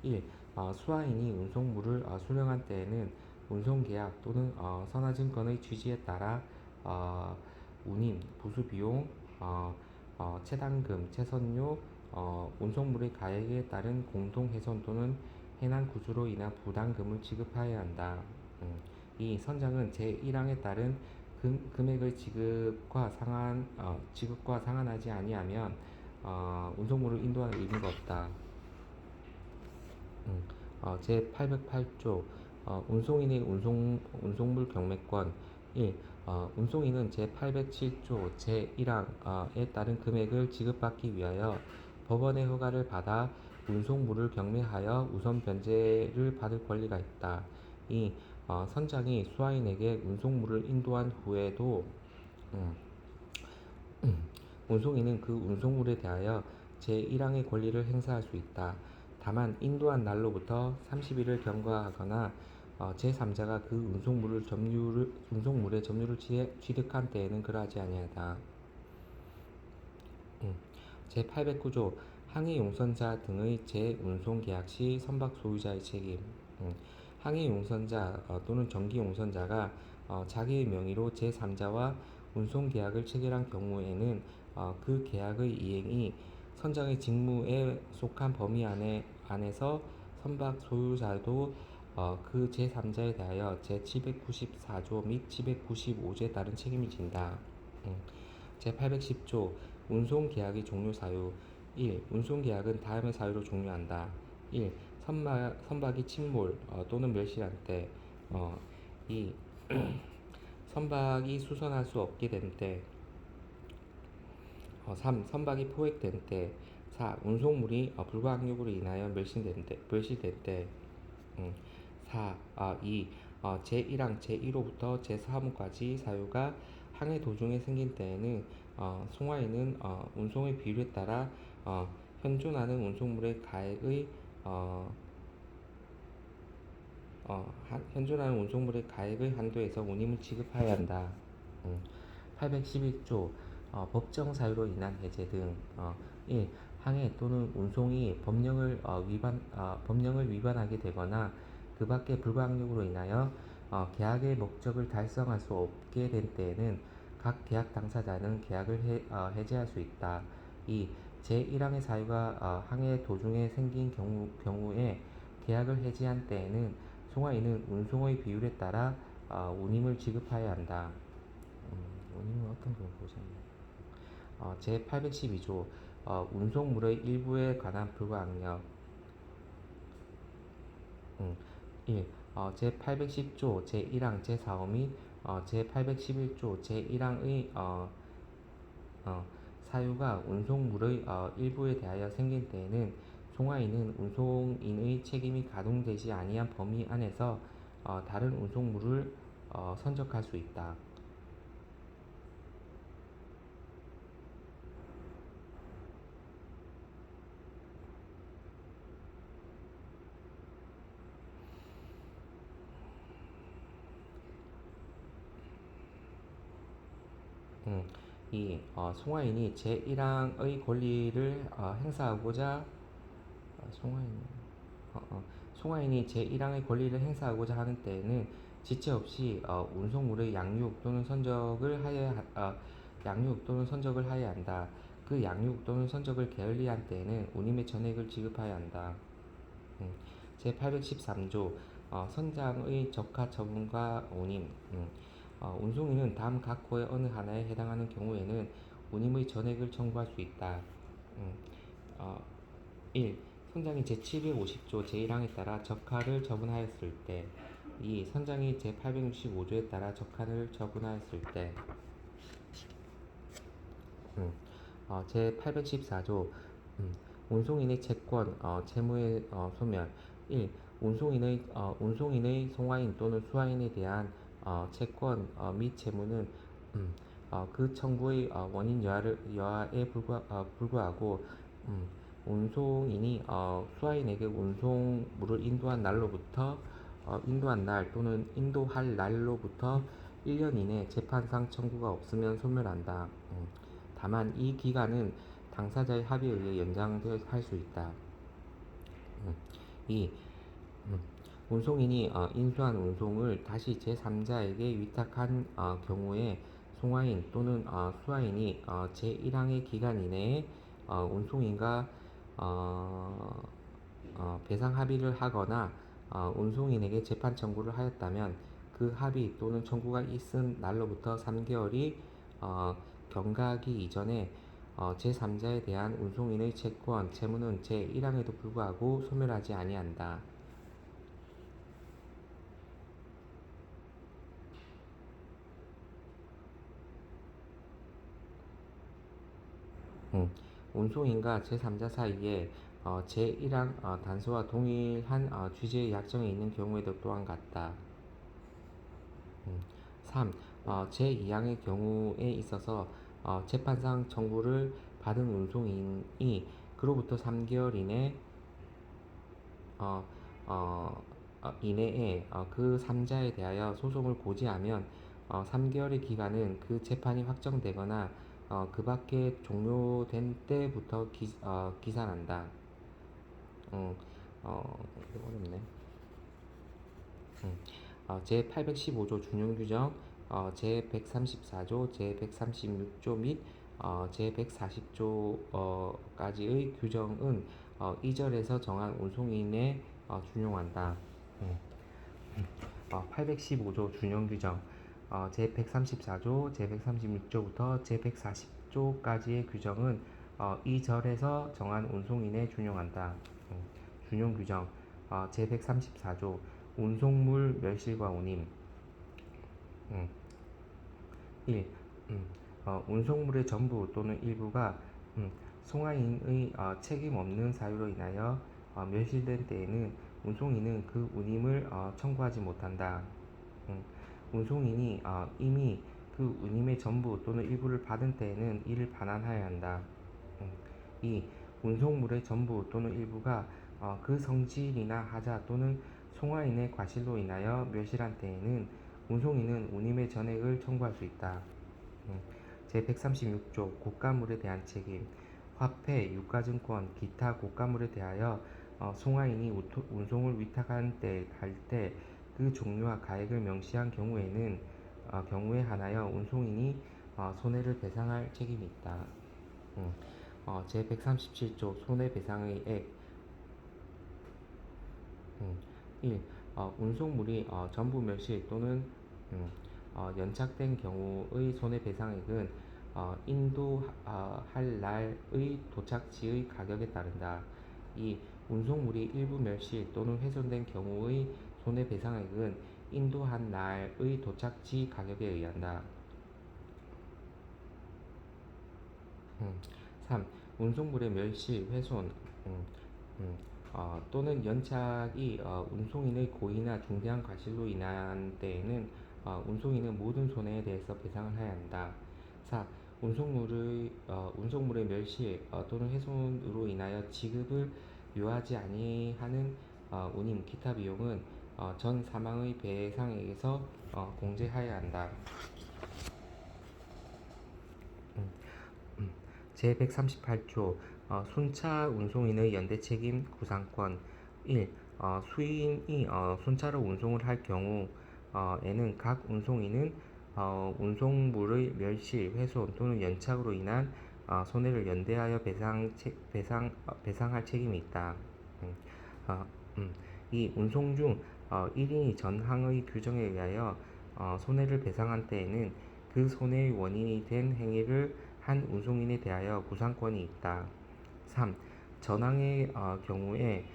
1. 수하인이 운송물을 수령한 때에는 운송계약 또는 선화증권의 취지에 따라 운임, 부수비용, 체당금, 체선료, 운송물의 가액에 따른 공동훼손 또는 해난 구조로 인한 부담금을 지급하여야 한다. 2. 선장은 제1항에 따른 금액의 지급과 상한하지 아니하면 운송물을 인도할 의무가 없다. 제808조 운송인의 운송물 경매권. 1. 운송인은 제807조 제1항에 따른 금액을 지급받기 위하여 법원의 허가를 받아 운송물을 경매하여 우선 변제를 받을 권리가 있다. 2. 선장이 수하인에게 운송물을 인도한 후에도 운송인은 그 운송물에 대하여 제1항의 권리를 행사할 수 있다. 다만 인도한 날로부터 30일을 경과하거나 제3자가 그 운송물의 점유를 취득한 때에는 그러하지 아니하다. 제809조 항해 용선자 등의 재운송 계약 시 선박 소유자의 책임. 항해 용선자 또는 정기 용선자가 자기의 명의로 제3자와 운송 계약을 체결한 경우에는 그 계약의 이행이 선장의 직무에 속한 범위 안에서 선박 소유자도 그 제3자에 대하여 제794조 및 795조에 따른 책임을 진다. 제810조 운송계약의 종료 사유. 1. 운송계약은 다음의 사유로 종료한다. 1. 선박이 침몰 또는 멸실한 때. 2. 선박이 수선할 수 없게 된 때. 3. 선박이 포획된 때. 4. 운송물이 불가항력으로 인하여 멸실된 때. 2. 제1항 제1호부터 제4호까지 사유가 항해 도중에 생긴 때에는 송화인은 운송의 비율에 따라 현존하는 운송물의 가액의 한도에서 운임을 지급해야 한다. 811조 법정 사유로 인한 해제 등. 1. 항해 또는 운송이 법령을 위반하게 되거나 그 밖의 불가항력으로 인하여 계약의 목적을 달성할 수 없게 된 때에는 각 계약 당사자는 계약을 해제할 수 있다. 2. 제1항의 사유가 항해 도중에 생긴 경우에 계약을 해지한 때에는 송화인은 운송의 비율에 따라 운임을 지급하여야 한다. 운임은 어떤 경우 보셨나요? 제812조 운송물의 일부에 관한 불가항력. 1. 제810조 제1항 제4호 및 제811조 제1항의 사유가 운송물의 일부에 대하여 생긴 때에는 송화인은 운송인의 책임이 가동되지 아니한 범위 안에서 다른 운송물을 선적할 수 있다. 음, 이 송화인이 제1항의 권리를 행사하고자 송화인 송화인이 제1항의 권리를 행사하고자 하는 때에는 지체 없이 운송물의 양육 또는 선적을 양육 또는 선적을 하여야 한다. 그 양육 또는 선적을 게을리한 때에는 운임의 전액을 지급하여야 한다. 제813조 선장의 적하 처분과 운임 운송인은 다음 각 호의 어느 하나에 해당하는 경우에는 운임의 전액을 청구할 수 있다. 음, 어, 1. 선장이 제750조 제1항에 따라 적하를 처분하였을 때 2. 선장이 제865조에 따라 적하를 처분하였을 때 제814조 운송인의 채권, 채무의 소멸 1. 운송인의 송화인 또는 수화인에 대한 채권 및 채무는 그 청구의 원인 여하에 불구하고 음, 운송인이 수화인에게 운송물을 인도한 날 또는 인도할 날로부터 1년 이내 재판상 청구가 없으면 소멸한다. 다만 이 기간은 당사자의 합의에 의해 연장할 수 있다. 2. 운송인이 인수한 운송을 다시 제3자에게 위탁한 경우에 송화인 또는 수화인이 제1항의 기간 이내에 운송인과 배상 합의를 하거나 운송인에게 재판 청구를 하였다면 그 합의 또는 청구가 있은 날로부터 3개월이 경과하기 이전에 제3자에 대한 운송인의 채권, 채무는 제1항에도 불구하고 소멸하지 아니한다. 운송인과 제3자 사이에 제1항 단서와 동일한 취지의 약정이 있는 경우에도 또한 같다. 3. 제2항의 경우에 있어서 재판상 청구를 받은 운송인이 그로부터 3개월 어, 어, 이내에 그 3자에 대하여 소송을 고지하면 3개월의 기간은 그 재판이 확정되거나 그 밖에 종료된 때부터 기산한다. 어, 어렵네. 제815조 준용규정, 제134조, 제136조 및 제140조까지의 규정은 2절에서 정한 운송인에 준용한다. 음, 815조 준용규정, 제134조, 제136조부터 제140조까지의 규정은 2절에서 정한 운송인에 준용한다. 준용규정, 제134조, 운송물 멸실과 운임. 음, 1. 운송물의 전부 또는 일부가 송화인의 책임 없는 사유로 인하여 멸실된 때에는 운송인은 그 운임을 청구하지 못한다. 음, 운송인이 이미 그 운임의 전부 또는 일부를 받은 때에는 이를 반환하여야 한다. 2. 운송물의 전부 또는 일부가 그 성질이나 하자 또는 송화인의 과실로 인하여 멸실한 때에는 운송인은 운임의 전액을 청구할 수 있다. 제136조 고가물에 대한 책임 화폐, 유가증권, 기타 고가물에 대하여 송화인이 운송을 위탁한 때 그 종류와 가액을 명시한 경우에 한하여 운송인이 손해를 배상할 책임이 있다. 제137조 손해배상의 액 1. 운송물이 전부 멸실 또는 연착된 경우의 손해배상액은 인도할 날의 도착지의 가격에 따른다. 2. 운송물이 일부 멸실 또는 훼손된 경우의 손해배상액은 인도한 날의 도착지 가격에 의한다. 3. 운송물의 멸실, 훼손 음, 또는 연착이 운송인의 고의나 중대한 과실로 인한 때에는 운송인은 모든 손해에 대해서 배상을 해야 한다. 4. 운송물의 멸실 또는 훼손으로 인하여 지급을 요하지 아니하는 운임, 기타 비용은 전 사망의 배상액에서 공제하여야 한다. 제138조 순차 운송인의 연대 책임 구상권 1. 수인이 순차로 운송을 할 경우에는 각 운송인은 운송물의 멸실, 훼손 또는 연착으로 인한 손해를 연대하여 배상할 책임이 있다. 음, 어, 음. 이 운송 중 1인이 전항의 규정에 의하여 손해를 배상한 때에는 그 손해의 원인이 된 행위를 한 운송인에 대하여 구상권이 있다. 3. 전항의 경우에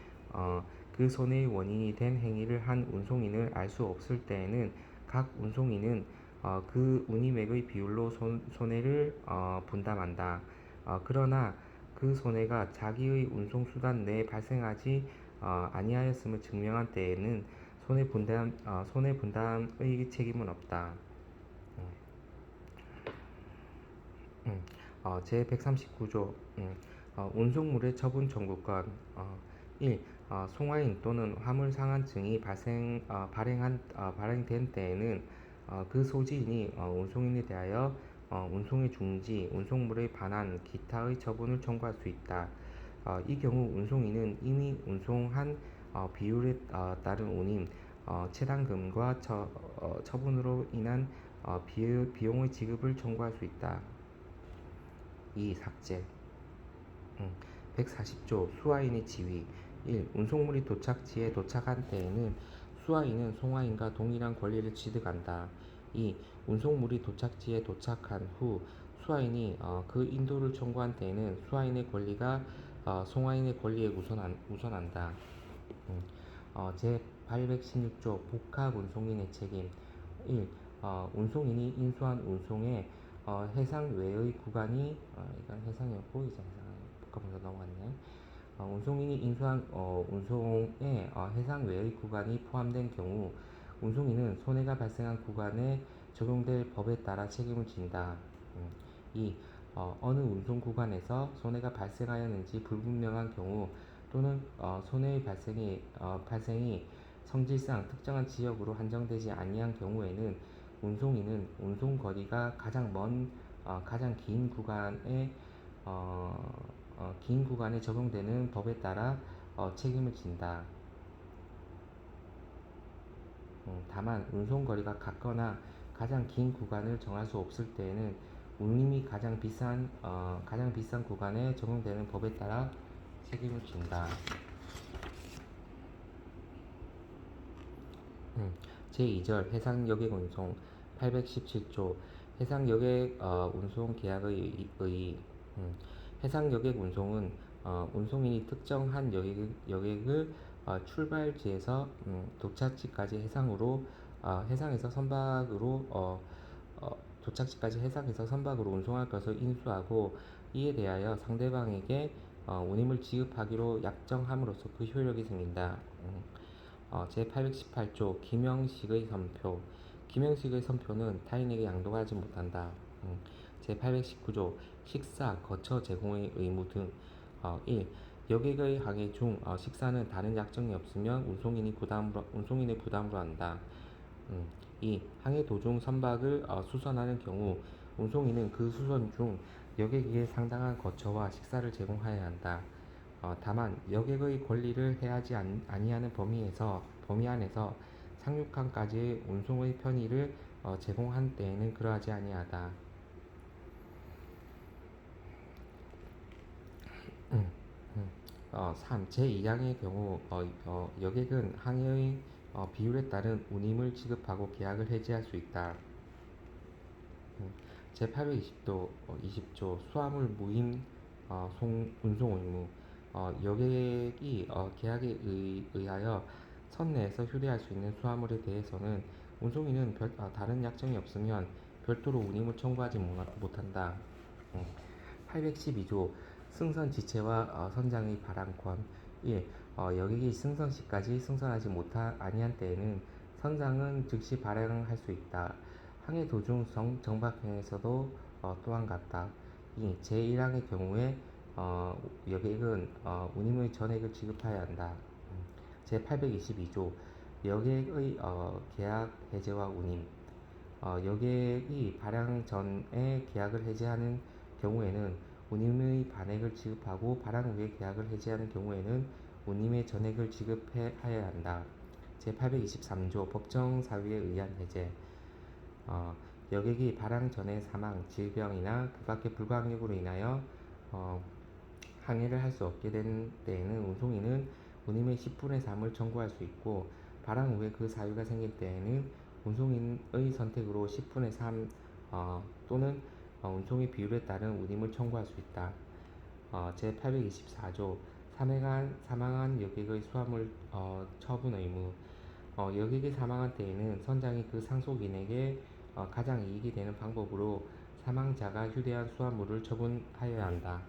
그 손해의 원인이 된 행위를 한 운송인을 알 수 없을 때에는 각 운송인은 그 운임액의 비율로 손해를 분담한다. 그러나 그 손해가 자기의 운송수단 내에 발생하지 아니하였음을 증명한 때에는 손해 분담의 책임은 없다. 제139조 운송물의 처분 청구권 1. 송화인 또는 화물상한증이 발행된 때에는 그 소지인이 운송인에 대하여 운송의 중지, 운송물의 반환, 기타의 처분을 청구할 수 있다. 이 경우 운송인은 이미 운송한 비율에 따른 운임, 체당금과 처분으로 인한 비용의 지급을 청구할 수 있다. 2. 삭제 140조 수화인의 지위 1. 운송물이 도착지에 도착한 때에는 수화인은 송화인과 동일한 권리를 취득한다. 2. 운송물이 도착지에 도착한 후 수화인이 그 인도를 청구한 때에는 수화인의 권리가 송화인의 권리에 우선한다. 제816조 복합 운송인의 책임 1. 운송인이 인수한 운송의 해상 외의 구간이 이건 해상이었고 이제 복합으로 넘어갔네. 운송인이 인수한 운송의 해상 외의 구간이 포함된 경우 운송인은 손해가 발생한 구간에 적용될 법에 따라 책임을 진다. 2. 어느 운송 구간에서 손해가 발생하였는지 불분명한 경우 또는 손해의 발생이 성질상 특정한 지역으로 한정되지 아니한 경우에는 운송인은 운송 거리가 가장 긴 구간에 적용되는 법에 따라 책임을 진다. 다만 운송 거리가 같거나 가장 긴 구간을 정할 수 없을 때에는 운임이 가장 비싼 구간에 적용되는 법에 따라 책임을 진다. 제2절 해상여객 운송 817조 해상여객 운송 계약의 의의 해상여객 운송은 운송인이 특정한 여객을 출발지에서 도착지까지 해상에서 선박으로 도착지까지 해상에서 선박으로 운송할 것을 인수하고 이에 대하여 상대방에게 운임을 지급하기로 약정함으로써 그 효력이 생긴다. 제818조 김영식의 선표 김영식의 선표는 타인에게 양도하지 못한다. 제819조 식사, 거처 제공의 의무 등 1. 여객의 항해 중 식사는 다른 약정이 없으면 운송인의 부담으로 한다. 2. 항해 도중 선박을 수선하는 경우 운송인은 그 수선 중 여객에게 상당한 거처와 식사를 제공하여야 한다. 다만 여객의 권리를 해하지 아니하는 범위 안에서 상륙함까지의 운송의 편의를 제공한 때에는 그러하지 아니하다. 3. 제2항의 경우 여객은 항해의 비율에 따른 운임을 지급하고 계약을 해지할 수 있다. 제820조 수화물 무임 운송 의무 여객이 계약에 의하여 선 내에서 휴대할 수 있는 수화물에 대해서는 운송인은 다른 약정이 없으면 별도로 운임을 청구하지 못한다. 812조 승선 지체와 선장의 발항권 1. 여객이 승선 시까지 승선하지 아니한 때에는 선장은 즉시 발항할 수 있다. 항해 도중 정박행에서도 또한 같다. 2. 제1항의 경우에 여객은 운임의 전액을 지급해야 한다. 제822조 여객의 계약 해제와 운임 여객이 발항 전에 계약을 해제하는 경우에는 운임의 반액을 지급하고 발행 후에 계약을 해지하는 경우에는 운임의 전액을 지급하여야 한다. 제823조 법정 사유에 의한 해제. 여객이 발행 전에 사망, 질병이나 그 밖의 불가항력으로 인하여 항해를 할 수 없게 된 때에는 운송인은 운임의 10분의 3을 청구할 수 있고, 발행 후에 그 사유가 생길 때에는 운송인의 선택으로 10분의 3 또는 운송의 비율에 따른 운임을 청구할 수 있다. 제824조 사망한 여객의 수화물 처분 의무. 여객이 사망한 때에는 선장이 그 상속인에게 가장 이익이 되는 방법으로 사망자가 휴대한 수화물을 처분하여야 한다.